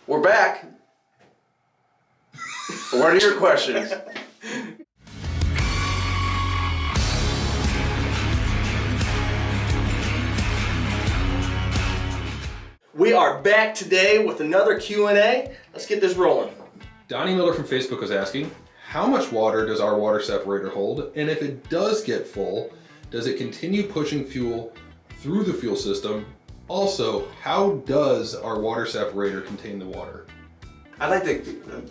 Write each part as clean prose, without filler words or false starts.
We're back. What are your questions? We are back today with another Q&A. Let's get this rolling. Donnie Miller from Facebook was asking, how much water does our water separator hold? And if it does get full, does it continue pushing fuel through the fuel system? Also, how does our water separator contain the water? I'd like to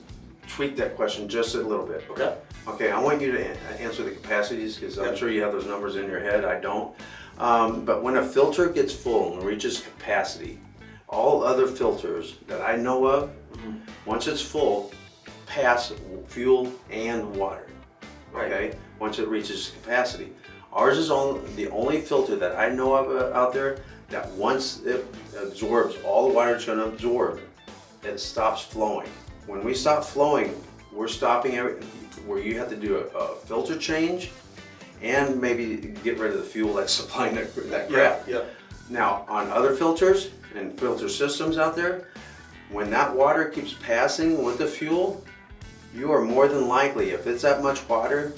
tweak that question just a little bit. Okay. Okay, I want you to answer the capacities because I'm sure you have those numbers in your head. I don't. But when a filter gets full and reaches capacity, all other filters that I know of, once it's full, pass fuel and water. Okay, once it reaches capacity. Ours is the only filter that I know of out there that once it absorbs all the water it's going to absorb, it stops flowing. When we stop flowing, we're stopping where you have to do a filter change and maybe get rid of the fuel that's supplying that crap. Yeah. Now, on other filters and filter systems out there, when that water keeps passing with the fuel, you are more than likely, if it's that much water,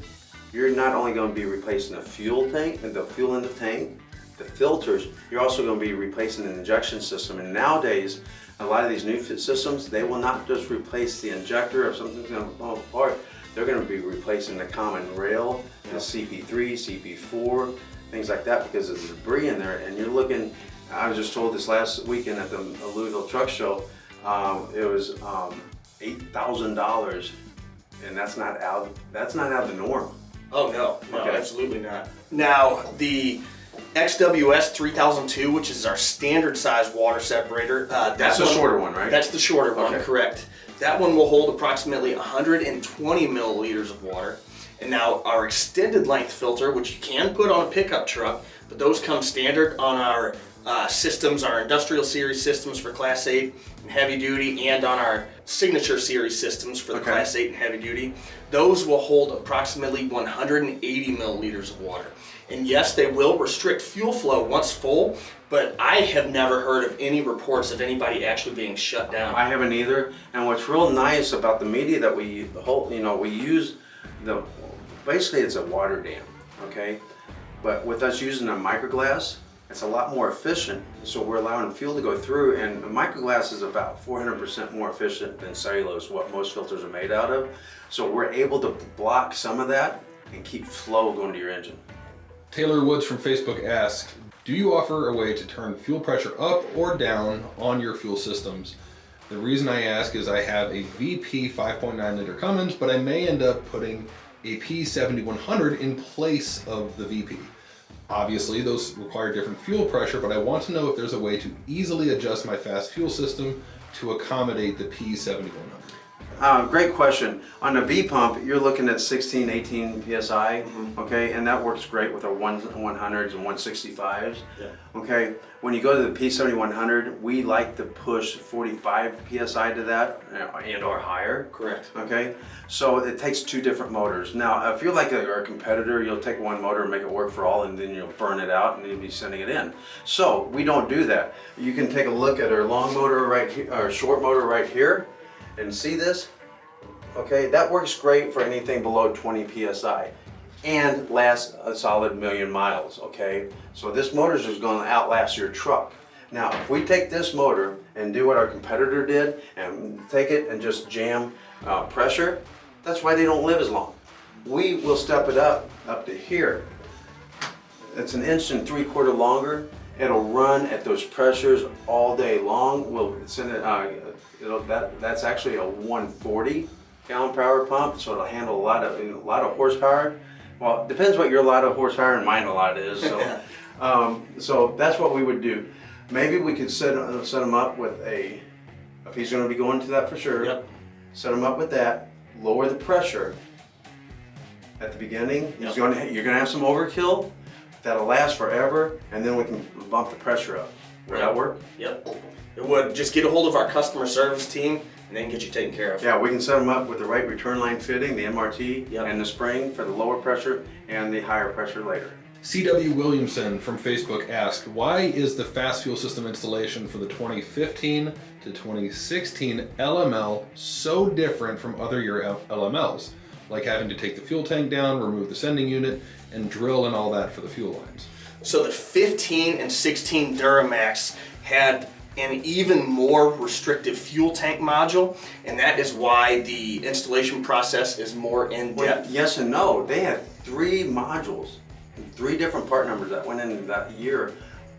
you're not only going to be replacing the fuel tank and the fuel in the tank, the filters, you're also going to be replacing an injection system. And nowadays, a lot of these new systems, they will not just replace the injector if something's going to fall apart. They're going to be replacing the common rail, the CP3, CP4, things like that, because of the debris in there. And you're looking, I was just told this last weekend at the Louisville Truck Show, it was $8,000, and that's not out of the norm. Oh no, Okay. Absolutely not. Now the XWS 3002, which is our standard size water separator. That's the shorter one, right? That's the shorter one, Okay. correct. That one will hold approximately 120 milliliters of water. And now our extended length filter, which you can put on a pickup truck, but those come standard on our systems, our industrial series systems for Class 8 and heavy duty, and on our signature series systems for the Class 8 and heavy duty. Those will hold approximately 180 milliliters of water. And yes, they will restrict fuel flow once full, but I have never heard of any reports of anybody actually being shut down. I haven't either. And what's real nice about the media that we use, basically it's a water dam, okay? But with us using a microglass, it's a lot more efficient. So we're allowing fuel to go through, and microglass is about 400% more efficient than cellulose, what most filters are made out of. So we're able to block some of that and keep flow going to your engine. Taylor Woods from Facebook asked, do you offer a way to turn fuel pressure up or down on your fuel systems? The reason I ask is I have a VP 5.9 liter Cummins, but I may end up putting a P7100 in place of the VP. Obviously, those require different fuel pressure, but I want to know if there's a way to easily adjust my fast fuel system to accommodate the P7100. Great question. On the V pump, you're looking at 16, 18 PSI, okay, and that works great with our 100s and 165s. Yeah. Okay, when you go to the P7100, we like to push 45 PSI to that and or higher. Correct. Okay, so it takes two different motors. Now, if you're like our competitor, you'll take one motor and make it work for all, and then you'll burn it out and you'll be sending it in. So we don't do that. You can take a look at our long motor right here, our short motor right here, and see this. Okay, that works great for anything below 20 PSI and lasts a solid 1,000,000 miles, okay? So this motor is just going to outlast your truck. Now, if we take this motor and do what our competitor did and take it and just jam pressure, that's why they don't live as long. We will step it up to here. It's 1 3/4 inches longer. It'll run at those pressures all day long. We'll send it, that's actually a 140 gallon power pump, so it'll handle a lot of horsepower. Well, it depends what your lot of horsepower and mine a lot is. So, so that's what we would do. Maybe we could set him up with if he's going to be going to that for sure. Yep. Set him up with that. Lower the pressure at the beginning. Yep. You're going to have some overkill that'll last forever, and then we can bump the pressure up. Would that work? Yep. It would. Just get a hold of our customer service team and then get you taken care of. Yeah, we can set them up with the right return line fitting, the MRT, Yep. and the spring for the lower pressure and the higher pressure later. C.W. Williamson from Facebook asked, why is the fast fuel system installation for the 2015 to 2016 LML so different from other year LMLs, like having to take the fuel tank down, remove the sending unit, and drill and all that for the fuel lines? So the 15 and 16 Duramax had an even more restrictive fuel tank module, and that is why the installation process is more in-depth. Well, yes and no. They had 3 modules, 3 different part numbers that went in that year.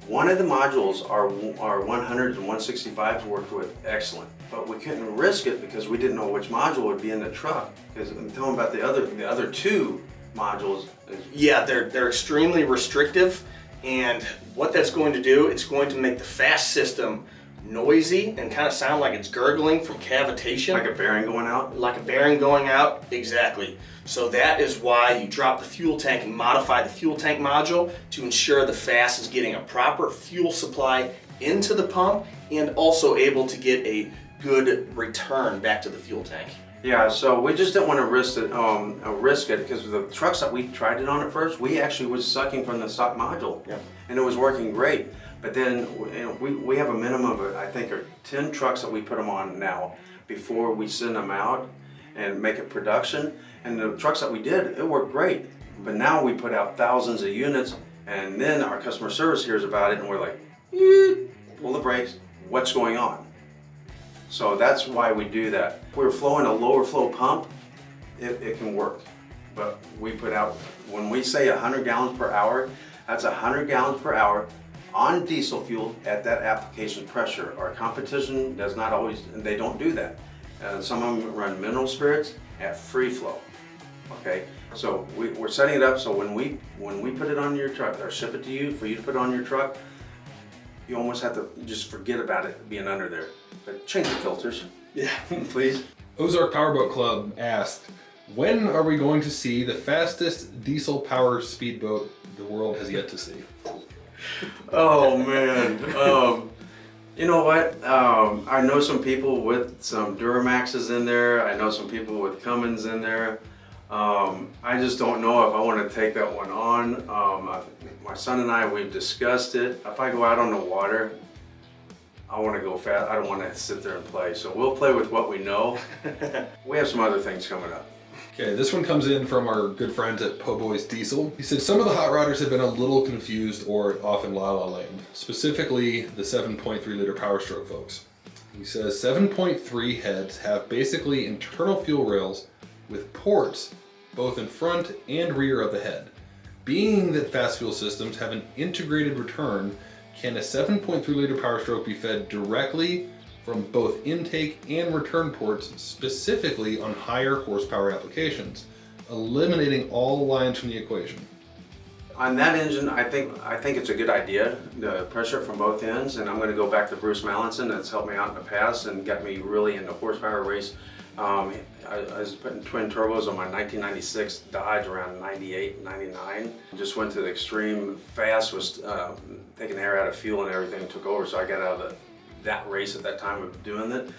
One of the modules, our 100s and 165s worked with excellent, but we couldn't risk it because we didn't know which module would be in the truck. Because I'm telling about the other 2 modules. Yeah, they're extremely restrictive, and what that's going to do, it's going to make the FASS system noisy and kind of sound like it's gurgling from cavitation. Like a bearing going out? Like a bearing going out, exactly. So that is why you drop the fuel tank and modify the fuel tank module to ensure the FASS is getting a proper fuel supply into the pump and also able to get a good return back to the fuel tank. Yeah, so we just didn't want to risk it because the trucks that we tried it on at first, we actually was sucking from the stock module, yeah, and it was working great. But then we have a minimum of, I think, 10 trucks that we put them on now before we send them out and make it production. And the trucks that we did, it worked great. But now we put out thousands of units, and then our customer service hears about it, and we're like, pull the brakes, what's going on? So that's why we do that. If we're flowing a lower flow pump, it can work. But we put out, when we say 100 gallons per hour, that's 100 gallons per hour on diesel fuel at that application pressure. Our competition does not always, they don't do that. Some of them run mineral spirits at free flow. Okay, so we're setting it up so when we put it on your truck or ship it to you for you to put on your truck, you almost have to just forget about it being under there. But change the filters. Yeah, please. Ozark Powerboat Club asked, when are we going to see the fastest diesel power speedboat the world has yet to see? Oh man. You know what? I know some people with some Duramaxes in there. I know some people with Cummins in there. I just don't know if I want to take that one on. My son and I, we've discussed it. If I go out on the water, I want to go fast. I don't want to sit there and play. So we'll play with what we know. We have some other things coming up. Okay, this one comes in from our good friends at Po Boys Diesel. He said some of the hot rodders have been a little confused or off in la la land, specifically the 7.3 liter Power Stroke folks. He says 7.3 heads have basically internal fuel rails with ports both in front and rear of the head. Being that fast fuel systems have an integrated return, can a 7.3 liter Power Stroke be fed directly from both intake and return ports, specifically on higher horsepower applications, eliminating all lines from the equation? On that engine, I think it's a good idea, the pressure from both ends, and I'm going to go back to Bruce Mallinson that's helped me out in the past and got me really into horsepower race. I was putting twin turbos on my 1996 Dodge around 98, 99. Just went to the extreme. FASS was taking air out of fuel and everything took over, so I got out of that race at that time of doing it.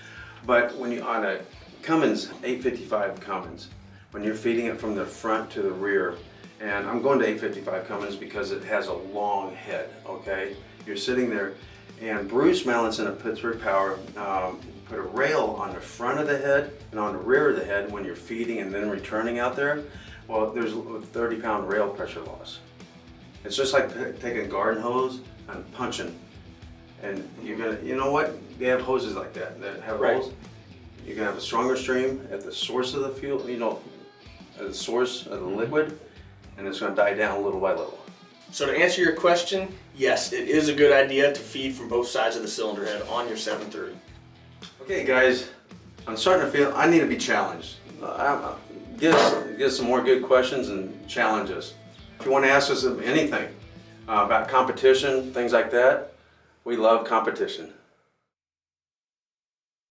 But when you on a Cummins 855 Cummins, when you're feeding it from the front to the rear, and I'm going to 855 Cummins because it has a long head. Okay, you're sitting there, and Bruce Mallinson at Pittsburgh Power put a rail on the front of the head and on the rear of the head when you're feeding and then returning out there. Well, there's a 30-pound rail pressure loss. It's just like taking a garden hose and punching. And you're gonna, you know what? They have hoses like that have holes. You're gonna have a stronger stream at the source of the fuel, you know, at the source of the liquid, and it's gonna die down little by little. So to answer your question, yes, it is a good idea to feed from both sides of the cylinder head on your 730. Okay guys, I'm starting to feel I need to be challenged. Give us some more good questions and challenge us. If you want to ask us anything about competition, things like that, we love competition.